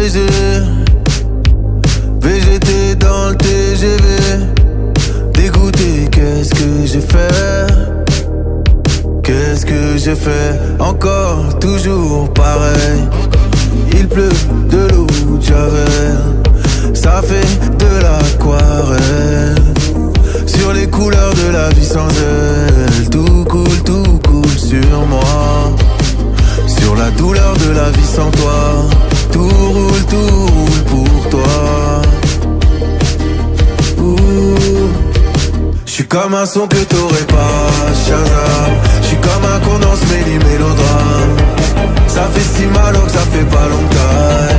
baiser. VGT dans le TGV. Dégoûté, qu'est-ce que j'ai fait? Qu'est-ce que j'ai fait? Encore, toujours pareil. Il pleut de l'eau de Javel. Ça fait de l'aquarelle. Sur les couleurs de la vie sans elle. Tout coule sur moi. Sur la douleur de la vie sans toi. Tout roule pour toi. J'suis comme un son que t'aurais pas, Shazam. J'suis comme un condense mêlé mélodrame. Ça fait si mal que ça fait pas longtemps.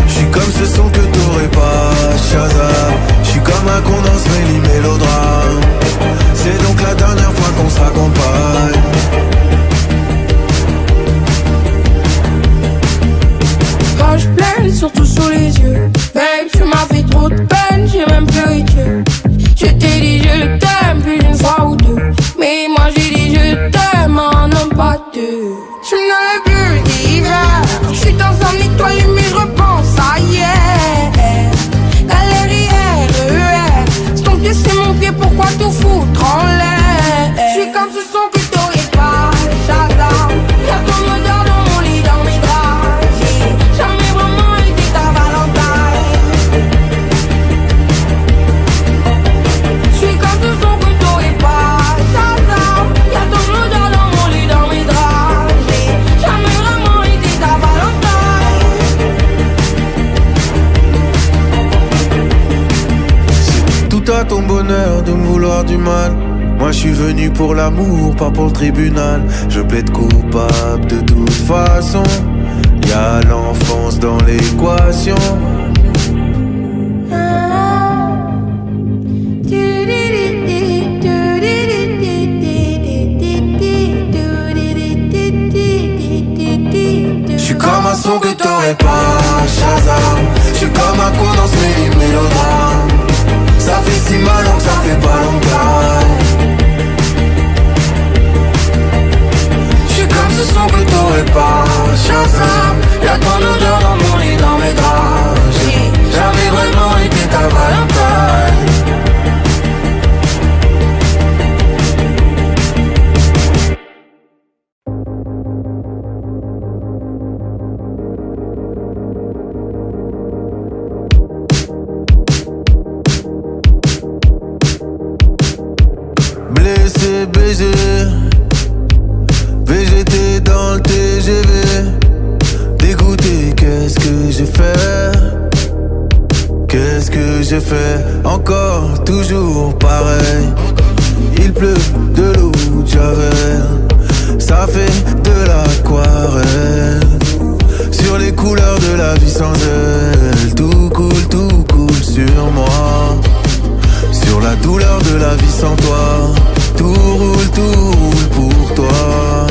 J'suis comme ce son que t'aurais pas, Shazam. J'suis comme un condense mêlé mélodrame. C'est donc la dernière fois qu'on se raccompagne. Quand je pleure, surtout sous les yeux. Babe, tu m'as fait trop de peine, j'ai même pleuré Dieu. Je t'ai dit je t'aime plus d'une fois ou deux. Mais moi j'ai dit je t'aime, un homme pas deux. Je me dans le bleu d'hiver. Je suis dans un étoile mais je repense à hier. Galerie RER. C'est ton pied, c'est mon pied, pourquoi tout foutre en l'air? Je suis comme ce son que t'aurais pas, Shazam. Y'a ton odeur dans mon lit, dans mes draps. J'ai jamais vraiment été ta Valentine. Je suis comme ce son que t'aurais pas, Shazam. Y'a ton odeur dans mon lit, dans mes draps. J'ai jamais vraiment été ta Valentine. C'est tout à ton bonheur de me vouloir du mal. Moi je suis venu pour l'amour, pas pour le tribunal. Je plaide coupable de toute façon. Y'a l'enfance dans l'équation. J'suis comme un son que t'aurais pas, Shazam. J'suis comme un coup dans ce mélodrame. Ça fait si mal que ça fait pas longtemps. J'suis comme ce son que t'aurais pas, Shazam. Y'a ton odeur dans mon lit, dans mes draps. J'ai jamais vraiment été ta Valentine. Blessé, baisé. VGT dans le TGV. Dégoûté, qu'est-ce que j'ai fait? Qu'est-ce que j'ai fait? Encore, toujours pareil. Il pleut de l'eau de Javel. Ça fait de l'aquarelle. Sur les couleurs de la vie sans elle. Tout coule sur moi. Sur la douleur de la vie sans toi. Tout roule pour toi.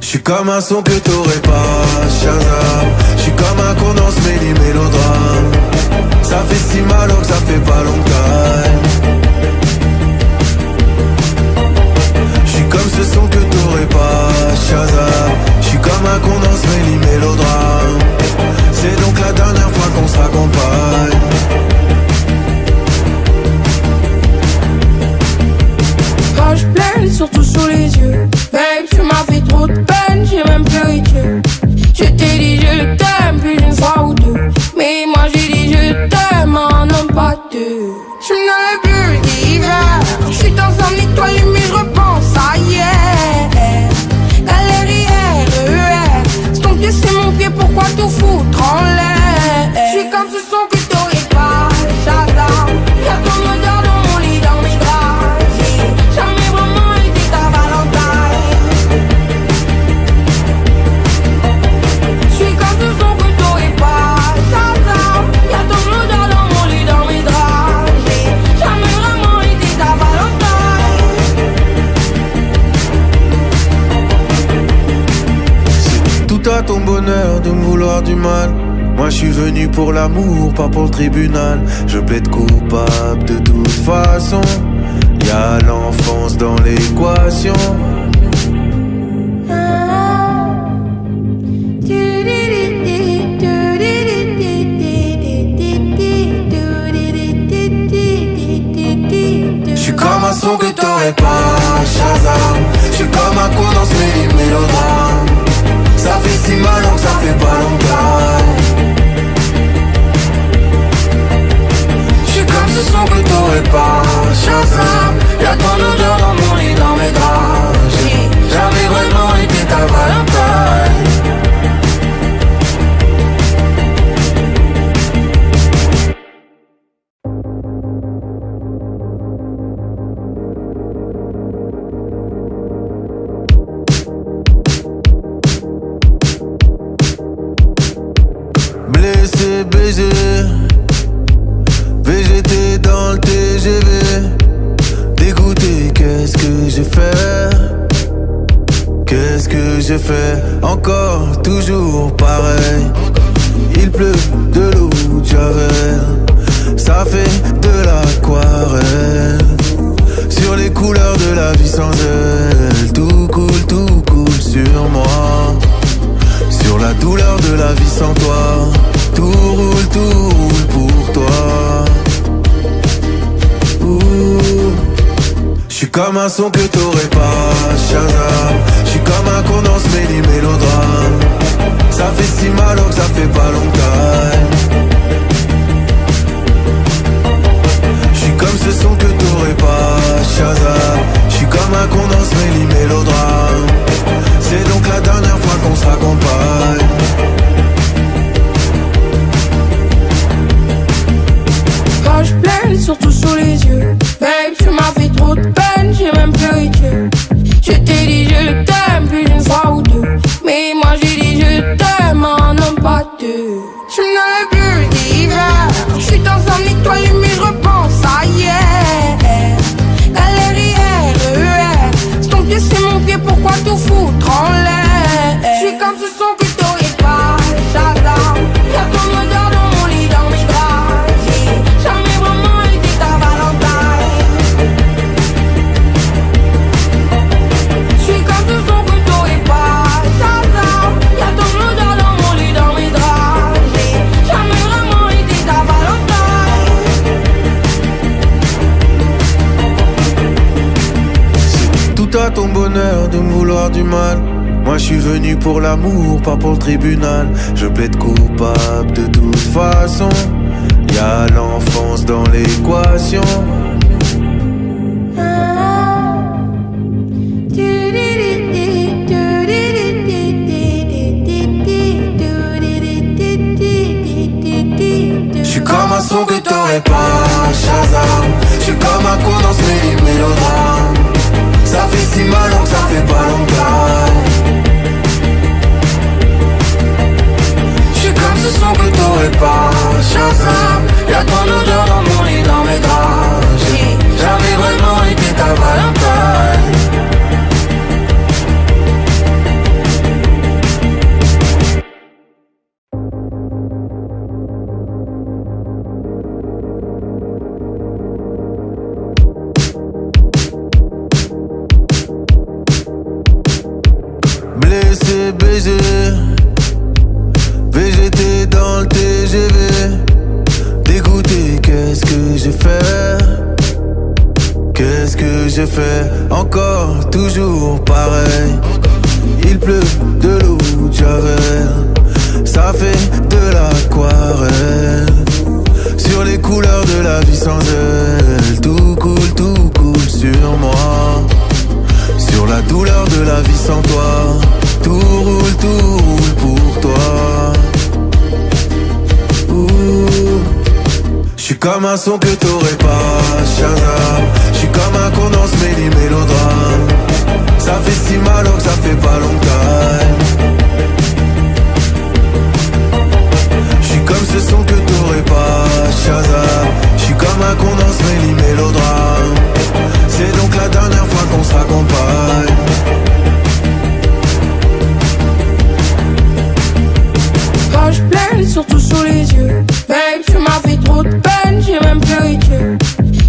J'suis comme un son que t'aurais pas, Shazam. J'suis comme un condense mêlé mélodrame. Ça fait si mal que ça fait pas longtemps. J'suis comme ce son que t'aurais pas, Shazam. J'suis comme un condense mêlé mélodrame. C'est donc la dernière fois qu'on se raccompagne. Quand je pleure, surtout sous les yeux. Babe, tu m'as fait trop de peine, j'ai même pleuré Dieu. Je t'ai dit je t'aime plus d'une fois ou deux. Mais moi j'ai dit je t'aime, un homme pas deux. Je me dans le bleu d'hiver. Je suis dans un étoile mais je repense à hier. Galerie RER. C'est ton pied, c'est mon pied, pourquoi tout foutre en l'air? Je suis comme ce son que t'aurais pas, Shazam. Y'a ton odeur dans mon lit, dans mes draps. J'ai jamais vraiment été ta Valentine. Je suis comme ce son que t'aurais pas, Shazam. Y'a ton odeur dans mon lit, dans mes draps. J'ai jamais vraiment été ta Valentine. C'est tout à ton bonheur de me vouloir du mal. Moi je suis venu pour l'amour, pas pour le tribunal. Je plaide coupable de toute façon. Y'a l'enfance dans l'équation. Blessé, baisé, VGT dans le TGV. Dégoûté, qu'est-ce que j'ai fait? Qu'est-ce que j'ai fait? Encore, toujours pareil. Il pleut de l'eau de Javel, ça fait de l'aquarelle. Sur les couleurs de la vie sans elle, tout coule sur moi. Sur la douleur de la vie sans toi, tout roule pour toi. J'suis comme un son que t'aurais pas, Shazam. J'suis comme un condensé mélodrame. Ça fait si mal alors que ça fait pas longtemps. J'suis comme ce son que t'aurais pas, Shazam. J'suis comme un condensé mélodrame. C'est donc la dernière fois qu'on se raccompagne. Poche pleine, surtout sous les yeux. Babe, tu m'as fait trop de peine, j'ai même pleuré Dieu. Je t'ai dit je t'aime plus d'une fois ou deux. Mais moi j'ai dit je t'aime en un pas deux. Je n'avais plus d'hiver. Je suis dans un étoile mais je repense à hier. Galère, c'est ton pied, c'est mon pied, pourquoi tout foutre en l'air? Je suis comme ce son que t'aurais pas, Shazam. Y'a ton odeur dans mon lit, dans mes draps. J'ai jamais vraiment été ta Valentine. Je suis comme ce son que t'aurais pas, Shazam. Y'a ton odeur dans mon lit, dans mes draps. J'ai jamais vraiment été ta Valentine. C'est tout à ton bonheur de me vouloir du mal. Moi je suis venu pour l'amour, pas pour le tribunal. Je plaide coupable de toute façon. Y'a l'enfance dans l'équation. J'suis comme un son que t'aurais pas, Shazam. J'suis comme un coup dans ce mélodrame. Ça fait si mal alors que ça fait pas longtemps. J'suis comme ce son que t'aurais pas, Shazam. Y'a ton odeur dans mon lit, dans mes draps. J'ai jamais vraiment été ta Valentine. Blessé, baisé, VGT dans le TGV. Dégoûté, qu'est-ce que j'ai fait? Qu'est-ce que j'ai fait? Encore, toujours pareil. Il pleut de l'eau de Javel, ça fait de l'aquarelle. Sur les couleurs de la vie sans elle, tout coule sur moi. Sur la douleur de la vie sans toi, tout roule pour toi. J'suis comme un son que t'aurais pas, Shazam. J'suis comme un condensé mélodrame. Ça fait si mal alors que ça fait pas longtemps. J'suis comme ce son que t'aurais pas, Shazam. J'suis comme un condensé mélodrame. C'est donc la dernière fois qu'on se raccompagne. Poche pleine, surtout sous les yeux. Babe, tu m'as fait trop de peine, j'ai même pleuré Dieu.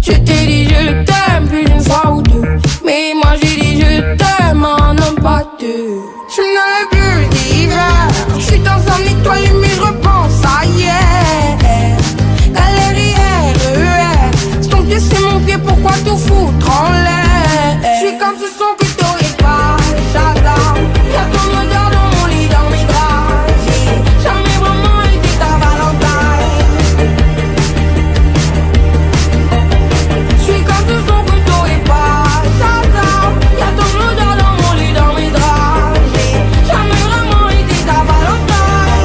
Je t'ai dit je t'aime plus d'une fois ou deux. Mais moi j'ai dit je t'aime en un pas deux. Je n'avais plus d'hiver. Je suis dans un étoile mais je repense à hier. Galère, c'est ton pied, c'est mon pied, pourquoi tout foutre en l'air? Je suis comme ce son que t'aurais pas, Shazam. Y'a ton odeur dans mon lit, dans mes draps. J'ai jamais vraiment été ta Valentine. Je suis comme ce son que t'aurais pas, Shazam. Y'a ton odeur dans mon lit, dans mes draps. J'ai jamais vraiment été ta Valentine.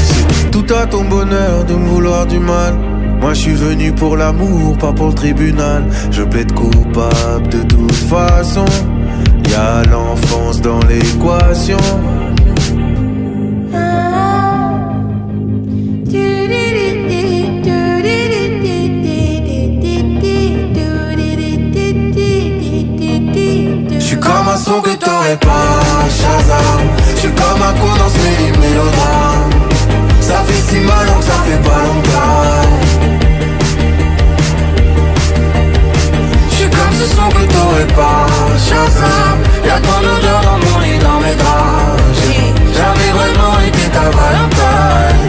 C'est tout à ton bonheur de me vouloir du mal. Moi je suis venu pour l'amour, pas pour le tribunal. Je plaide coupable de toute façon. Y'a l'enfance l'enfance dans l'équation. J'suis comme un son que t'aurais pas, Shazam. J'suis comme un con dans ce mélodrame. Ça fait si mal donc ça fait pas longtemps. J'suis comme ce son que t'aurais pas, Shazam. Y'a ton odeur dans mon lit, dans mes draps. J'ai jamais vraiment été ta Valentine.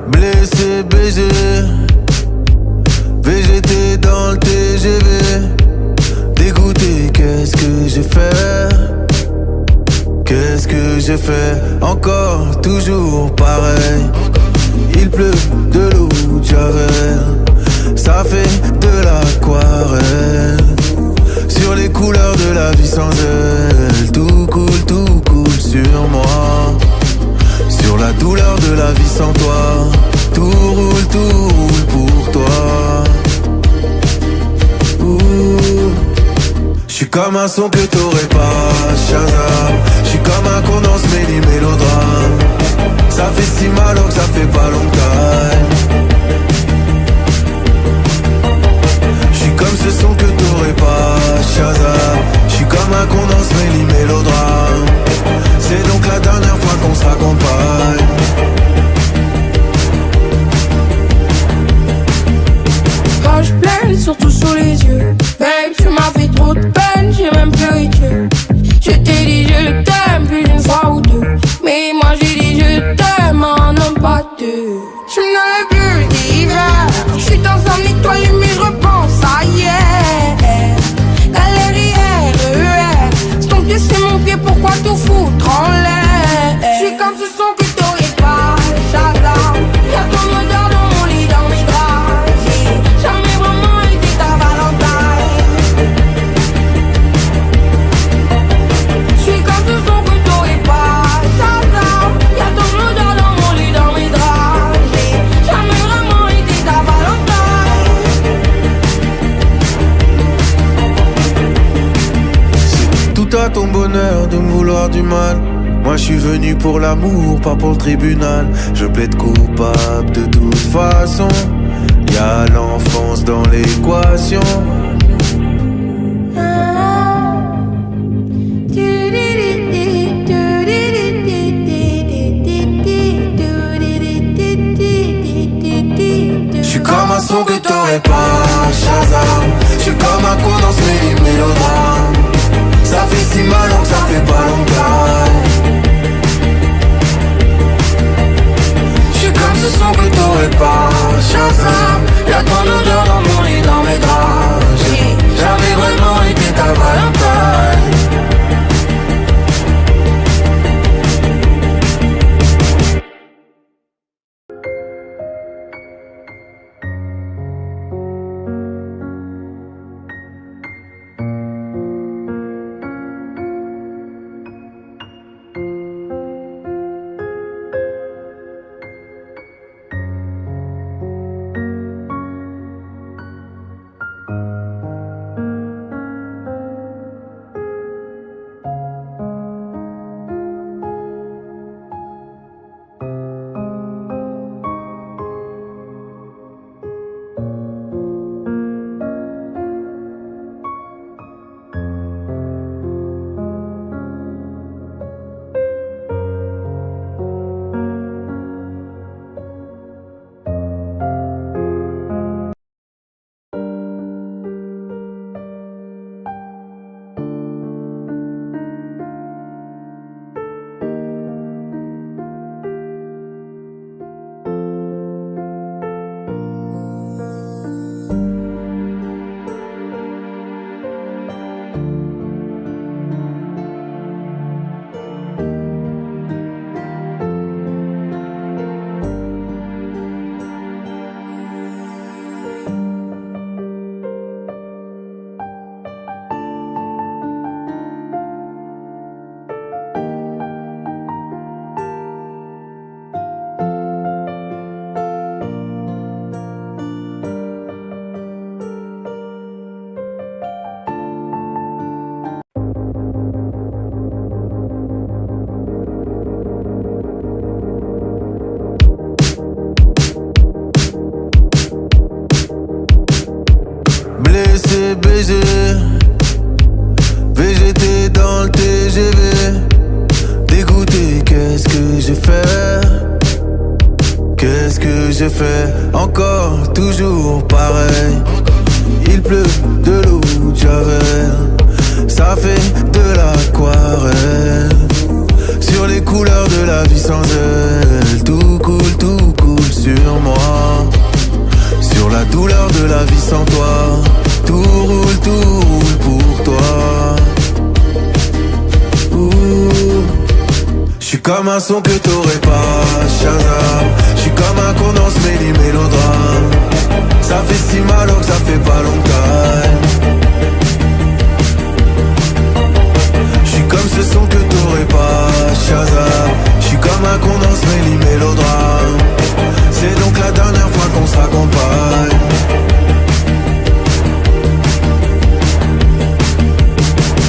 Blessé, baisé, VGT dans le TGV. Dégoûté, qu'est-ce que j'ai fait? Qu'est-ce que j'ai fait? Encore, toujours pareil. Il pleut de l'eau de Javel. Ça fait de l'aquarelle. Sur les couleurs de la vie sans elle. Tout coule sur moi. Sur la douleur de la vie sans toi. Tout roule pour toi. J'suis comme un son que t'aurais pas, Shazam. J'suis comme un con dans ce mélodrame. Ça fait si mal donc ça fait pas longtemps. J'suis comme ce son que t'aurais pas, Shazam. J'suis comme un con dans ce mélodrame. C'est donc la dernière fois qu'on se raccompagne. Poche pleine, surtout sous les yeux. Babe, tu m'as fait trop de peine, j'ai même pleuré Dieu. Je t'ai dit je t'aime plus d'une fois ou deux. Mais moi j'ai dit je t'aime en homme pas deux. Je n'avais plus d'hiver. Je suis dans un étoile mais je repense à hier. Galère RER. C'est ton pied, c'est mon pied, pourquoi tout foutre en l'air? Je suis comme ce son que t'aurais pas, Shazam. Y'a ton odeur dans mon lit, dans mes draps. J'ai jamais vraiment été ta Valentine. Je suis comme ce son que t'aurais pas, Shazam. Y'a ton odeur dans mon lit, dans mes draps. J'ai jamais vraiment été ta Valentine. C'est tout à ton bonheur de me vouloir du mal. Moi je suis venu pour l'amour, pas pour le tribunal. Je plaide coupable de toute façon. Y'a l'enfance dans l'équation. J'suis comme un son que t'aurais pas, Shazam. J'suis comme un con dans ce mélodrame. Ça fait si mal donc ça fait pas longtemps. J'suis comme ce son que t'aurais pas, Shazam. Y'a ton odeur dans mon lit, dans mes draps. baiser. VGT dans le TGV. Dégoûté, qu'est-ce que j'ai fait? Qu'est-ce que j'ai fait? Encore, toujours pareil. Il pleut de l'eau de Javel. Ça fait de l'aquarelle. Sur les couleurs de la vie sans elle. Tout coule sur moi. Sur la douleur de la vie sans toi. Tout roule pour toi. J'suis comme un son que t'aurais pas, Shazam. J'suis comme un condensé mêlé mélodrame. Ça fait si mal alors que ça fait pas longtemps. J'suis comme ce son que t'aurais pas, Shazam. J'suis comme un condensé mêlé mélodrame. C'est donc la dernière fois qu'on se raccompagne.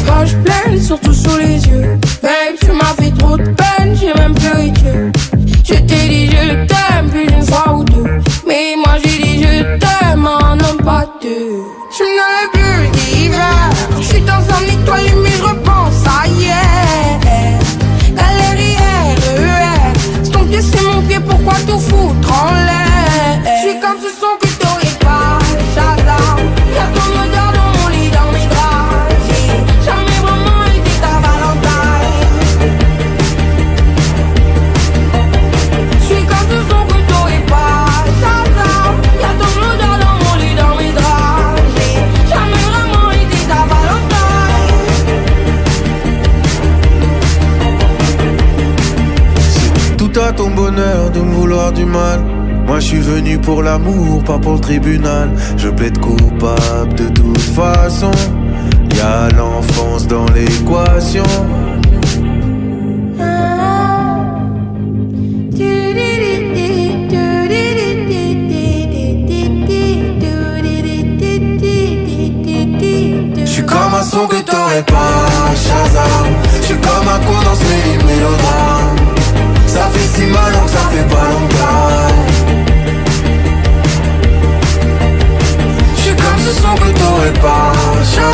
Poche pleine, surtout sous les yeux. Babe, tu m'as fait trop de peine, j'ai même pleuré Dieu. Je t'ai dit je t'aime plus d'une fois ou deux. Mais moi j'ai dit je t'aime en un pas deux. Je n'avais plus d'hiver. Je suis dans un étoile mais je repense à hier. Galère, c'est ton pied, c'est mon pied, pourquoi tout foutre en l'air? Je suis comme ce son que t'aurais pas, Shazam. Y'a ton odeur dans mon lit, dans mes draps. J'ai jamais vraiment été ta Valentine. Je suis comme ce son que t'aurais pas, Shazam. Y'a ton odeur dans mon lit, dans mes draps. J'ai jamais vraiment été ta Valentine. C'est tout à ton bonheur de me vouloir du mal. Moi je suis venu pour l'amour, pas pour le tribunal. Je plaide coupable de toute façon. Y'a l'enfance dans l'équation. J'suis comme un son que t'aurais pas, Shazam. J'suis comme un condensé mêlé mélodrame. Ça fait si mal alors que ça fait pas longtemps. J'suis comme ce son que t'aurais pas, Shazam.